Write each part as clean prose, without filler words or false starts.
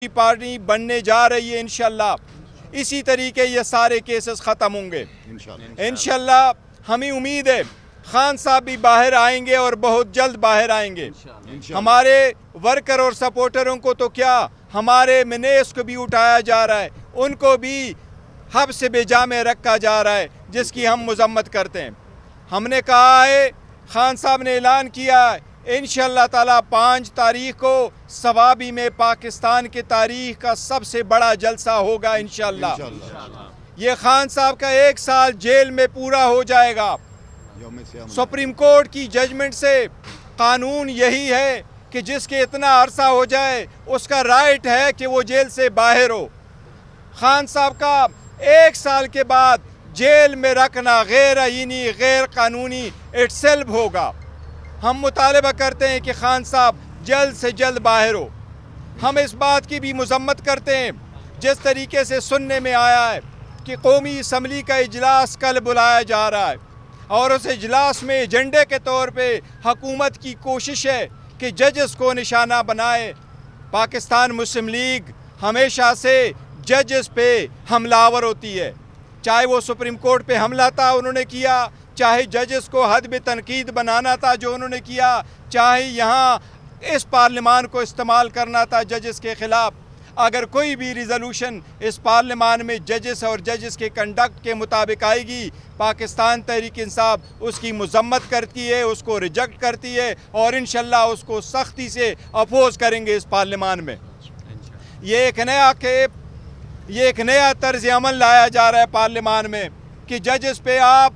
की पार्टी बनने जा रही है इंशाल्लाह। इसी तरीके ये सारे केसेस ख़त्म होंगे इंशाल्लाह। हमें उम्मीद है खान साहब भी बाहर आएंगे और बहुत जल्द बाहर आएंगे। हमारे वर्कर और सपोर्टरों को तो क्या, हमारे मिनेस को भी उठाया जा रहा है, उनको भी हब्स बेजा में रखा जा रहा है, जिसकी हम मजम्मत करते हैं। हमने कहा है, खान साहब ने ऐलान किया है, इंशाअल्लाह ताला 5 तारीख को सवाबी में पाकिस्तान की तारीख का सबसे बड़ा जलसा होगा इंशाअल्लाह। ये खान साहब का 1 साल जेल में पूरा हो जाएगा। सुप्रीम कोर्ट की जजमेंट से कानून यही है कि जिसके इतना अरसा हो जाए उसका राइट है कि वो जेल से बाहर हो। खान साहब का 1 साल के बाद जेल में रखना गैर आईनी, गैर कानूनी इटसेल्फ होगा। हम मुतालबा करते हैं कि खान साहब जल्द से जल्द बाहर हो। हम इस बात की भी मजम्मत करते हैं, जिस तरीके से सुनने में आया है कि कौमी असम्बली का इजलास कल बुलाया जा रहा है और उस इजलास में एजेंडे के तौर पे हुकूमत की कोशिश है कि जजेस को निशाना बनाए। पाकिस्तान मुस्लिम लीग हमेशा से जजेस पे हमलावर होती है, चाहे वो सुप्रीम कोर्ट पे हमला था उन्होंने किया, चाहे जजेस को हद में तनकीद बनाना था जो उन्होंने किया, चाहे यहाँ इस पार्लिमान को इस्तेमाल करना था जजेस के ख़िलाफ़। अगर कोई भी रिजोल्यूशन इस पार्लिमान में जजेस और जजेस के कंडक्ट के मुताबिक आएगी, पाकिस्तान तहरीक इंसाफ उसकी मजम्मत करती है, उसको रिजेक्ट करती है और इंशाल्लाह उसको सख्ती से अपोज़ करेंगे इस पार्लिमान में। ये एक नया तर्ज अमल लाया जा रहा है पार्लिमान में कि जजेस पे आप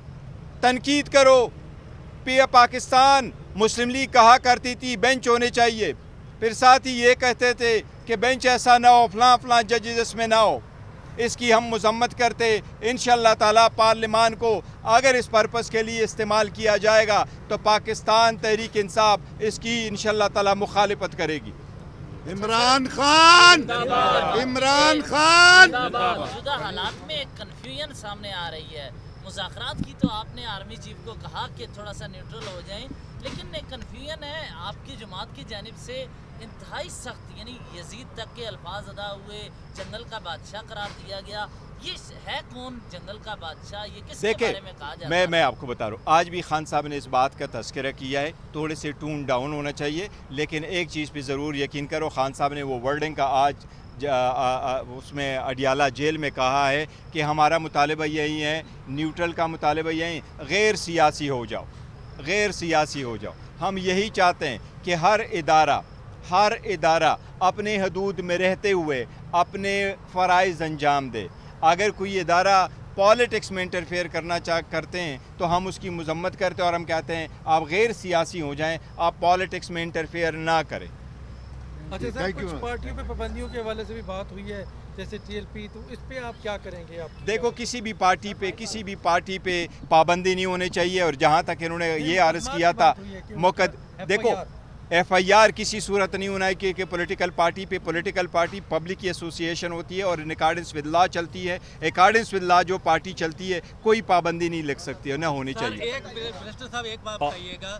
तनकीद करो। पाकिस्तान मुस्लिम लीग कहा करती थी बेंच होने चाहिए, फिर साथ ही ये कहते थे कि बेंच ऐसा ना हो, फलां जजेस इसमें ना हो। इसकी हम मजम्मत करते इंशाअल्लाह ताला पार्लिमान को अगर इस पर्पस के लिए इस्तेमाल किया जाएगा तो पाकिस्तान तहरीक इंसाफ इसकी इंशाअल्लाह ताला मुखालिफत करेगी। इमरान खान मौजूदा हालात में एक कन्फ्यूजन सामने आ रही है। मुज़ाकरात की तो आपने आर्मी चीफ को कहा कि थोड़ा सा न्यूट्रल हो जाएं, लेकिन एक कन्फ्यूजन है आपकी जमात की जानिब से इंतहाई सख्त यानी यजीद तक के अल्फाज अदा हुए, जंगल का बादशाह करार दिया गया। ये है कौन जंगल का बादशाह, ये किसके बारे में कहा जाता है? मैं आपको बता रहा हूँ, आज भी खान साहब ने इस बात का तज़किरा किया है, थोड़े से टून डाउन होना चाहिए, लेकिन एक चीज़ पे ज़रूर यकीन करो, खान साहब ने वो वर्डिंग का आज उसमें अडियाला जेल में कहा है कि हमारा मुतालिबा यही है, न्यूट्रल का मुतालिबा यही, गैर सियासी हो जाओ, गैर सियासी हो जाओ। हम यही चाहते हैं कि हर इदारा अपने हदूद में रहते हुए अपने फ़राइज़ अंजाम दे। अगर कोई इदारा पॉलिटिक्स में इंटरफेयर करना करते हैं तो हम उसकी मजम्मत करते हैं और हम कहते हैं आप गैर सियासी हो जाएं, आप पॉलिटिक्स में इंटरफेयर ना करें। अच्छा सर, कुछ पार्टियों पे पाबंदियों के हवाले से भी बात हुई है, जैसे टीएलपी, तो इस पे आप क्या करेंगे? आप देखो, किसी भी पार्टी पे पाबंदी नहीं होनी चाहिए। और जहाँ तक इन्होंने ये अर्ज़ किया था देखो FIR किसी सूरत नहीं होना है कि पॉलिटिकल पार्टी पब्लिक की एसोसिएशन होती है और इन अकॉर्डेंस विद लॉ चलती है। अकॉर्डेंस विद लॉ जो पार्टी चलती है, कोई पाबंदी नहीं लग सकती है, ना होनी चाहिए। मिनिस्टर साहब एक बात बताइएगा,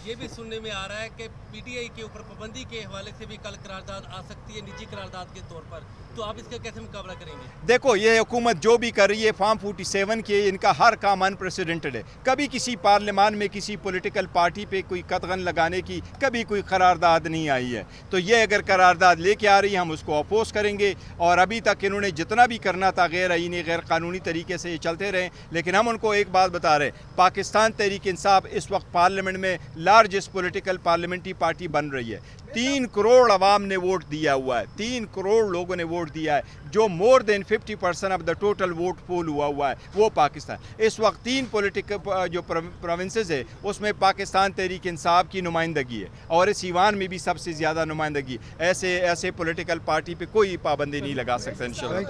ये भी सुनने में आ रहा है कि PTI के ऊपर पाबंदी के हवाले से भी कल करारदाद आ सकती है, निजी करारदाद के तौर पर, तो आप इसका कैसे मुकाबला करेंगे? देखो, ये हुकूमत जो भी कर रही है फॉर्म 47 के, इनका हर काम अनप्रेसिडेंटेड है। कभी किसी पार्लियामान में किसी पॉलिटिकल पार्टी पे कोई कतगन लगाने की कभी कोई करारदाद नहीं आई है। तो ये अगर करारदाद लेके आ रही है हम उसको अपोज करेंगे। और अभी तक इन्होंने जितना भी करना था गैर आईनी, गैर कानूनी तरीके से ये चलते रहे, लेकिन हम उनको एक बात बता रहे हैं, पाकिस्तान तहरीक इंसाफ इस वक्त पार्लियामेंट में लार्जेस्ट पॉलिटिकल पार्लियामेंट्री पार्टी बन रही है। 3 करोड़ अवाम ने वोट दिया हुआ है, 3 करोड़ लोगों ने वोट दिया है, जो more than 50% of the total vote poll हुआ है वो पाकिस्तान। इस वक्त 3 पॉलिटिकल जो प्रोविंसेस है उसमें पाकिस्तान तहरीक इंसाफ की नुमाइंदगी है और इस ईवान में भी सबसे ज़्यादा नुमाइंदगी। ऐसे पॉलिटिकल पार्टी पे कोई पाबंदी नहीं लगा सकता इंशाअल्लाह।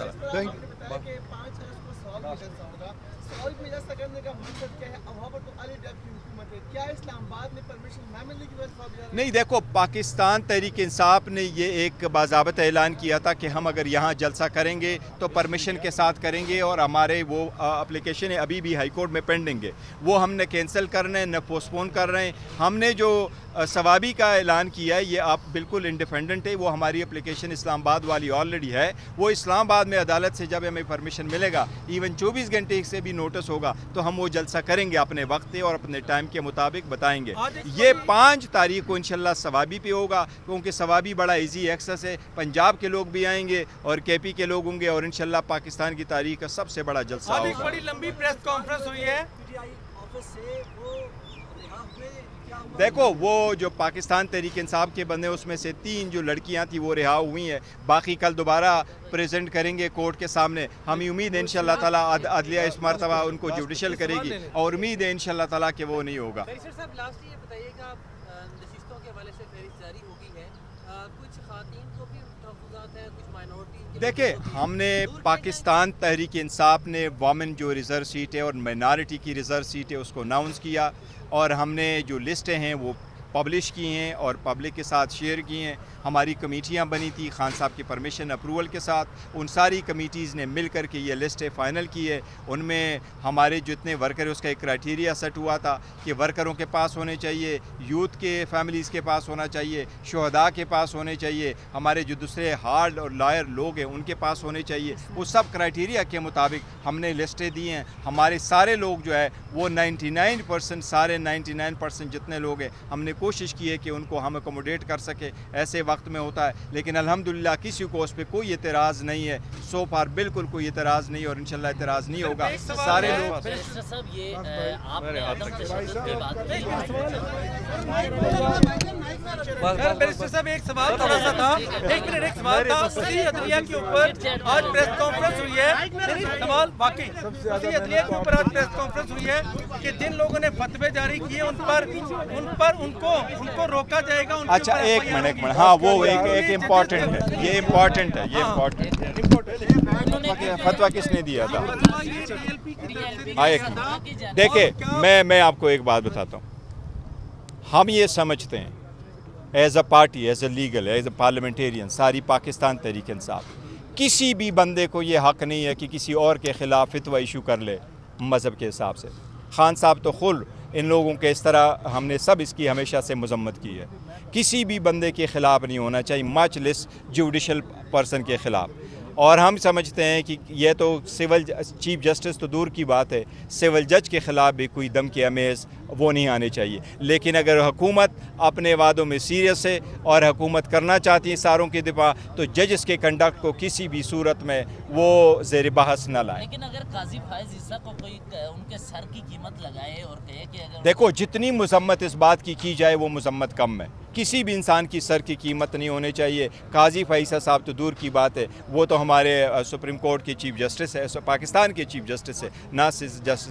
नहीं, देखो, पाकिस्तान तहरीक इंसाफ ने ये एक बाज़ाबत ऐलान किया था कि हम अगर यहाँ जलसा करेंगे तो परमिशन के साथ करेंगे और हमारे वो एप्लीकेशन अभी भी हाई कोर्ट में पेंडिंग है, वो हमने कैंसिल कर रहे हैं, न पोस्टपोन कर रहे हैं। हमने जो सवाबी का ऐलान किया है, ये आप बिल्कुल इंडिपेंडेंट है। वो हमारी एप्लीकेशन इस्लामाबाद वाली ऑलरेडी है, वो इस्लामाबाद में अदालत से जब हमें परमिशन मिलेगा, इवन 24 घंटे से भी नोटिस होगा, तो हम वो जलसा करेंगे अपने वक्त और अपने टाइम के मुताबिक बताएंगे। ये 5 तारीख को इंशाल्लाह सवाबी पे होगा, क्योंकि सवाबी बड़ा इजी एक्सेस है। पंजाब के लोग भी आएंगे और KP के लोग होंगे और इंशाल्लाह पाकिस्तान की तारीख का सबसे बड़ा जलसा आज एक होगा। बड़ी लंबी प्रेस कॉन्फ्रेंस हुई है। देखो, वो जो पाकिस्तान तहरीक इंसाफ के बंदे, उसमें से 3 जो लड़कियां थी वो रिहा हुई हैं, बाकी कल दोबारा प्रेजेंट करेंगे कोर्ट के सामने। हमें उम्मीद है इंशाल्लाह ताला अदलिया इस मरतबा उनको जुडिशल करेगी और उम्मीद है इंशाल्लाह ताला कि वो नहीं होगा। साहब लास्ट ये बताइएगा, नशिस्तों के हवाले से फहरिस्त जारी हो गई है, कुछ खातीन को भी तहफ़्फ़ुज़ात हैं, कुछ माइनॉरिटी। देखिए, हमने पाकिस्तान तहरीक इंसाफ ने वोमेन जो रिज़र्व सीट है और माइनॉरिटी की रिज़र्व सीट है उसको अनाउंस किया और हमने जो लिस्टें हैं वो पब्लिश की हैं और पब्लिक के साथ शेयर की हैं। हमारी कमेटियां बनी थी खान साहब की परमिशन अप्रूवल के साथ, उन सारी कमेटीज़ ने मिल कर के ये लिस्टें फ़ाइनल की है। उनमें हमारे जितने वर्कर है उसका एक क्राइटेरिया सेट हुआ था कि वर्करों के पास होने चाहिए, यूथ के फैमिलीज़ के पास होना चाहिए, शुहदा के पास होने चाहिए, हमारे जो दूसरे हार्ड और लॉयर लोग हैं उनके पास होने चाहिए। उस सब क्राइटेरिया के मुताबिक हमने लिस्टें दी हैं। हमारे सारे लोग जो है वो 99% सारे 99% जितने लोग हैं हमने कोशिश की है कि उनको हम अकोमोडेट कर सके। ऐसे वक्त में होता है, लेकिन अल्हम्दुलिल्लाह किसी को उस पर कोई एतराज़ नहीं है। सो फार बिल्कुल कोई एतराज़ नहीं और इंशाल्लाह एतराज़ नहीं होगा। सारे लोग बैरिस्टर साहब, ये आपने अदम तशद्दुद की बात की। बैरिस्टर साहब, एक सवाल थोड़ा सा था, एक मिनट, एक सवाल था। उसी अदलिया के ऊपर आज प्रेस कॉन्फ्रेंस हुई है। सवाल वाकई उसी अदलिया के ऊपर आज प्रेस कॉन्फ्रेंस हुई है कि जिन लोगों ने फतवे जारी किए उनको रोका जाएगा। अच्छा, एक मिनट, हाँ, वो एक इम्पॉर्टेंट है, ये इम्पॉर्टेंट है, ये इम्पॉर्टेंट है। फतवा किसने दिया था? देखिए, मैं आपको एक बात बताता हूँ। हम ये समझते हैं as a party, as a legal, as a parliamentarian, सारी पाकिस्तान तहरीक इंसाफ, किसी भी बंदे को ये हक़ नहीं है कि किसी और के ख़िलाफ़ फतवा इशू कर ले मज़हब के हिसाब से। खान साहब तो खुद इन लोगों के इस तरह, हमने सब इसकी हमेशा से मजम्मत की है। किसी भी बंदे के ख़िलाफ़ नहीं होना चाहिए, मच लेस जुडिशल पर्सन के ख़िलाफ़। और हम समझते हैं कि ये तो सिविल चीफ जस्टिस तो दूर की बात है, सिविल जज के ख़िलाफ़ भी कोई दम के अमेज़ वो नहीं आने चाहिए। लेकिन अगर हुकूमत अपने वादों में सीरियस है और हुकूमत करना चाहती है सारों की दिफा, तो जजेस के कंडक्ट को किसी भी सूरत में वो ज़ेर बहस न लाए। लेकिन अगर काजी फायज़ ईसा को कोई उनके सर की कीमत लगाए और कहे कि अगर देखो, जितनी मजम्मत इस बात की जाए वो मजम्मत कम है। किसी भी इंसान की सर की कीमत नहीं होनी चाहिए। काजी फैसल साहब तो दूर की बात है, वो तो हमारे सुप्रीम कोर्ट के चीफ जस्टिस है, पाकिस्तान के चीफ जस्टिस है, ना सिर्फ जस्टिस